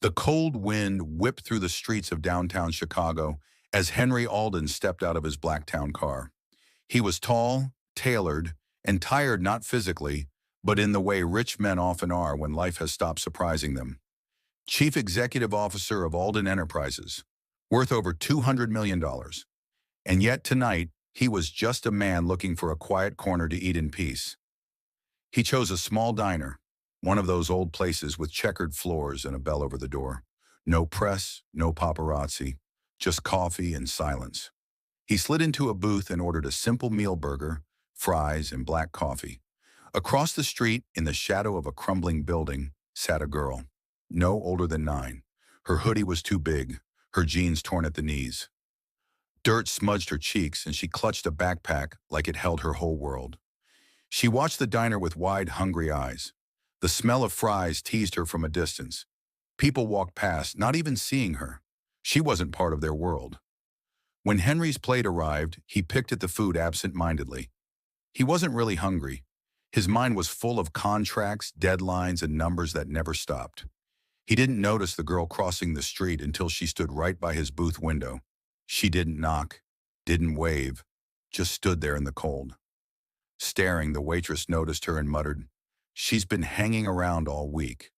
The cold wind whipped through the streets of downtown Chicago as Henry Alden stepped out of his Blacktown car. He was tall, tailored, and tired not physically, but in the way rich men often are when life has stopped surprising them. Chief Executive Officer of Alden Enterprises, worth over $200 million. dollars. And yet tonight, he was just a man looking for a quiet corner to eat in peace. He chose a small diner, one of those old places with checkered floors and a bell over the door. No press, no paparazzi, just coffee and silence. He slid into a booth and ordered a simple meal burger, fries, and black coffee. Across the street, in the shadow of a crumbling building, sat a girl, no older than 9. Her hoodie was too big, her jeans torn at the knees. Dirt smudged her cheeks and she clutched a backpack like it held her whole world. She watched the diner with wide, hungry eyes. The smell of fries teased her from a distance. People walked past, not even seeing her. She wasn't part of their world. When Henry's plate arrived, he picked at the food absent-mindedly. He wasn't really hungry. His mind was full of contracts, deadlines, and numbers that never stopped. He didn't notice the girl crossing the street until she stood right by his booth window. She didn't knock, didn't wave, just stood there in the cold. Staring, the waitress noticed her and muttered, "She's been hanging around all week.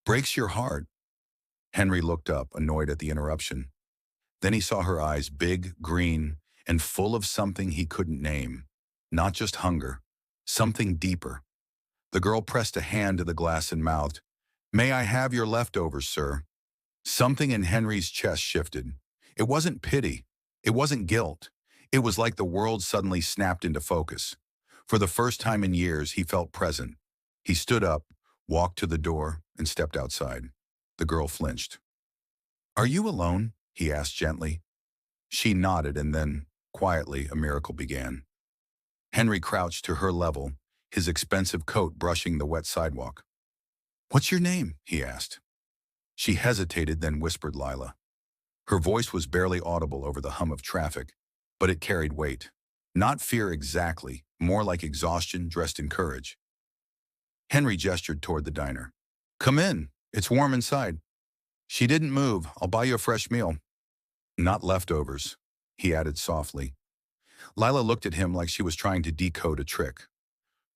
Breaks your heart." Henry looked up, annoyed at the interruption. Then he saw her eyes, big, green, and full of something he couldn't name. Not just hunger, something deeper. The girl pressed a hand to the glass and mouthed, "May I have your leftovers, sir?" Something in Henry's chest shifted. It wasn't pity. It wasn't guilt. It was like the world suddenly snapped into focus. For the first time in years, he felt present. He stood up, walked to the door, and stepped outside. The girl flinched. "Are you alone?" he asked gently. She nodded, and then, quietly, a miracle began. Henry crouched to her level, his expensive coat brushing the wet sidewalk. "What's your name?" he asked. She hesitated, then whispered Lila. Her voice was barely audible over the hum of traffic, but it carried weight. Not fear exactly, more like exhaustion dressed in courage. Henry gestured toward the diner. "Come in. It's warm inside." She didn't move. "I'll buy you a fresh meal." "Not leftovers," he added softly. Lila looked at him like she was trying to decode a trick.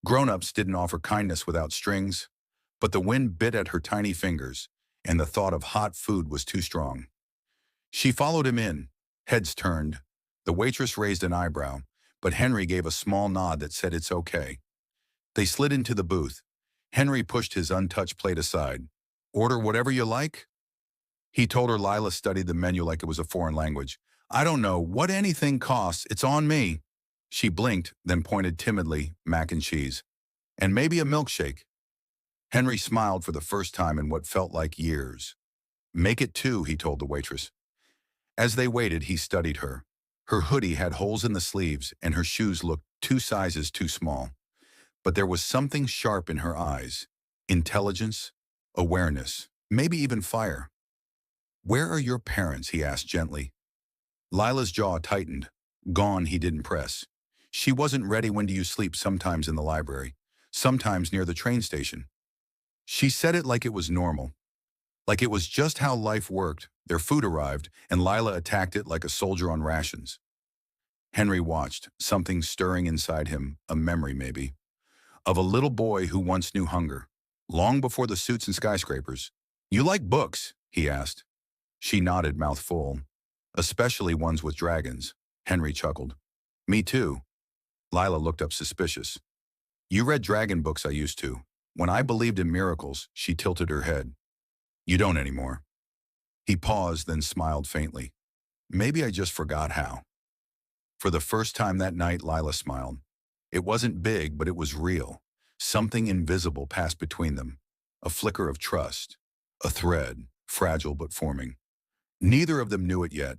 Grown-ups didn't offer kindness without strings, but the wind bit at her tiny fingers, and the thought of hot food was too strong. She followed him in, heads turned. The waitress raised an eyebrow, but Henry gave a small nod that said it's okay. They slid into the booth. Henry pushed his untouched plate aside. "Order whatever you like?" He told her. Lila studied the menu like it was a foreign language. "I don't know what anything costs. It's on me." She blinked, then pointed timidly, "Mac and cheese. And maybe a milkshake." Henry smiled for the first time in what felt like years. "Make it 2, he told the waitress. As they waited, he studied her. Her hoodie had holes in the sleeves, and her shoes looked 2 sizes too small. But there was something sharp in her eyes. Intelligence, awareness, maybe even fire. "Where are your parents?" he asked gently. Lila's jaw tightened. Gone, he didn't press. She wasn't ready. "When do you sleep?" "Sometimes in the library. Sometimes near the train station." She said it like it was normal. Like it was just how life worked. Their food arrived, and Lila attacked it like a soldier on rations. Henry watched, something stirring inside him, a memory maybe, of a little boy who once knew hunger, long before the suits and skyscrapers. "You like books?" he asked. She nodded, mouth full. "Especially ones with dragons." Henry chuckled. "Me too." Lila looked up suspicious. "You read dragon books I used to. When I believed in miracles," she tilted her head. "You don't anymore." He paused, then smiled faintly. "Maybe I just forgot how." For the first time that night, Lila smiled. It wasn't big, but it was real. Something invisible passed between them. A flicker of trust. A thread, fragile but forming. Neither of them knew it yet,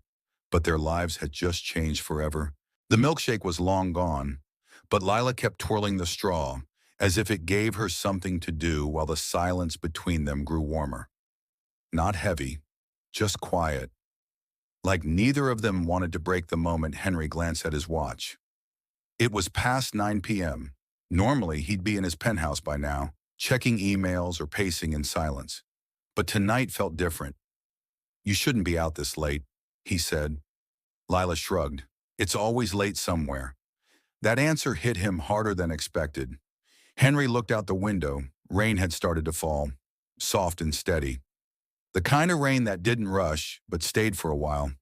but their lives had just changed forever. The milkshake was long gone, but Lila kept twirling the straw, as if it gave her something to do while the silence between them grew warmer. Not heavy, just quiet. Like neither of them wanted to break the moment. Henry glanced at his watch. It was past 9 p.m. Normally, he'd be in his penthouse by now, checking emails or pacing in silence. But tonight felt different. You shouldn't be out this late, he said. Lila shrugged. It's always late somewhere. That answer hit him harder than expected. Henry looked out the window. Rain had started to fall, soft and steady. The kind of rain that didn't rush, but stayed for a while.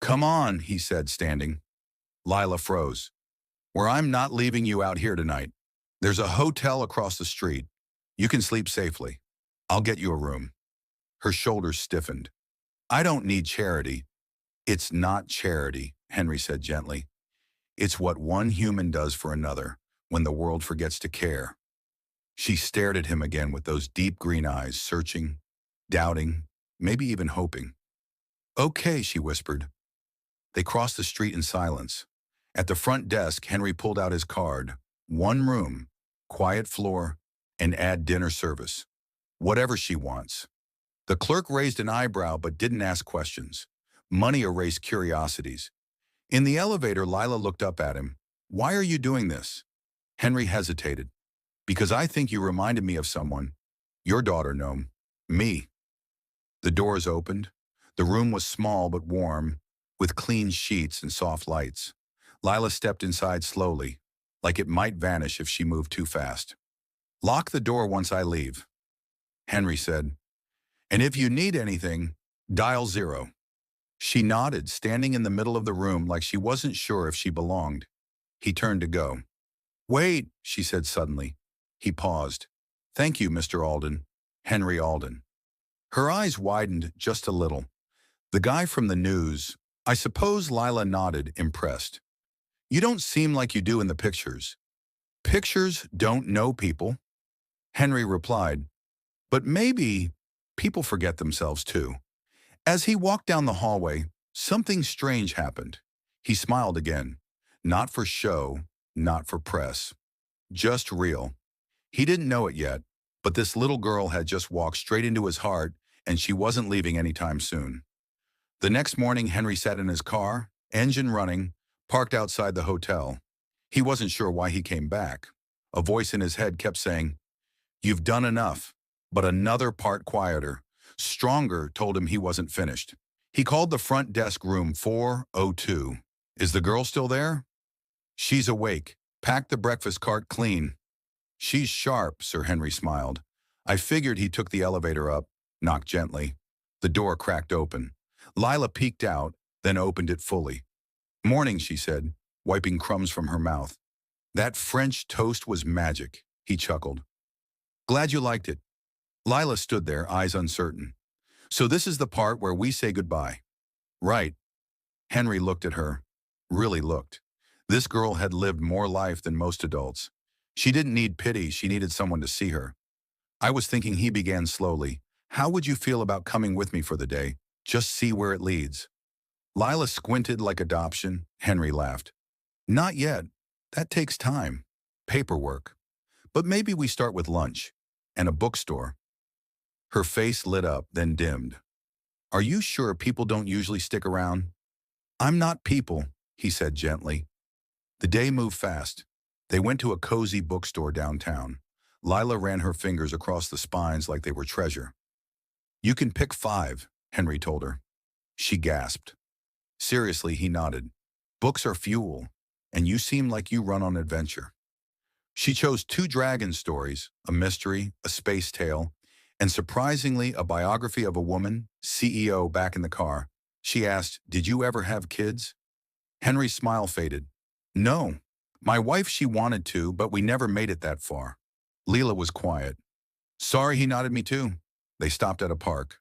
Come on, he said, standing. Lila froze. Where I'm not leaving you out here tonight. There's a hotel across the street. You can sleep safely. I'll get you a room. Her shoulders stiffened. I don't need charity. It's not charity, Henry said gently. It's what one human does for another when the world forgets to care. She stared at him again with those deep green eyes, searching, doubting, maybe even hoping. Okay, she whispered. They crossed the street in silence. At the front desk, Henry pulled out his card. One room, quiet floor, and add dinner service. Whatever she wants. The clerk raised an eyebrow but didn't ask questions. Money erased curiosities. In the elevator, Lila looked up at him. Why are you doing this? Henry hesitated. Because I think you reminded me of someone. Your daughter, Noam. Me. The doors opened. The room was small but warm, with clean sheets and soft lights. Lila stepped inside slowly, like it might vanish if she moved too fast. Lock the door once I leave, Henry said. And if you need anything, dial 0. She nodded, standing in the middle of the room like she wasn't sure if she belonged. He turned to go. Wait, she said suddenly. He paused. Thank you, Mr. Alden. Henry Alden. Her eyes widened just a little. The guy from the news. I suppose Lila nodded, impressed. You don't seem like you do in the pictures. Pictures don't know people, Henry replied. But maybe people forget themselves too. As he walked down the hallway, something strange happened. He smiled again. Not for show, not for press. Just real. He didn't know it yet, but this little girl had just walked straight into his heart, and she wasn't leaving anytime soon. The next morning, Henry sat in his car, engine running, parked outside the hotel. He wasn't sure why he came back. A voice in his head kept saying, You've done enough, but another part quieter, stronger, told him he wasn't finished. He called the front desk room 402. Is the girl still there? She's awake. Packed the breakfast cart clean. She's sharp, Sir Henry smiled. I figured. He took the elevator up, knocked gently. The door cracked open. Lila peeked out, then opened it fully. Morning, she said, wiping crumbs from her mouth. That French toast was magic, he chuckled. Glad you liked it. Lila stood there, eyes uncertain. So this is the part where we say goodbye. Right. Henry looked at her. Really looked. This girl had lived more life than most adults. She didn't need pity, she needed someone to see her. I was thinking, he began slowly. How would you feel about coming with me for the day? Just see where it leads. Lila squinted like adoption. Henry laughed. Not yet. That takes time. Paperwork. But maybe we start with lunch. And a bookstore. Her face lit up, then dimmed. Are you sure people don't usually stick around? I'm not people, he said gently. The day moved fast. They went to a cozy bookstore downtown. Lila ran her fingers across the spines like they were treasure. You can pick 5, Henry told her. She gasped. Seriously, he nodded. Books are fuel, and you seem like you run on adventure. She chose 2 dragon stories, a mystery, a space tale, and surprisingly, a biography of a woman, CEO. Back in the car, she asked, Did you ever have kids? Henry's smile faded. No. My wife, she wanted to, but we never made it that far. Lila was quiet. Sorry, he nodded. Me too. They stopped at a park.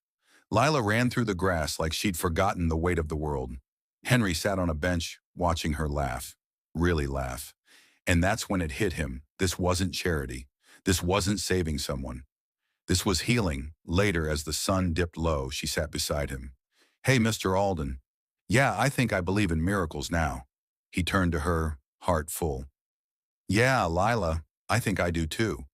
Lila ran through the grass like she'd forgotten the weight of the world. Henry sat on a bench, watching her laugh. Really laugh. And that's when it hit him. This wasn't charity. This wasn't saving someone. This was healing. Later, as the sun dipped low, she sat beside him. Hey, Mr. Alden. Yeah, I think I believe in miracles now. He turned to her, heart full. Yeah, Lila, I think I do too.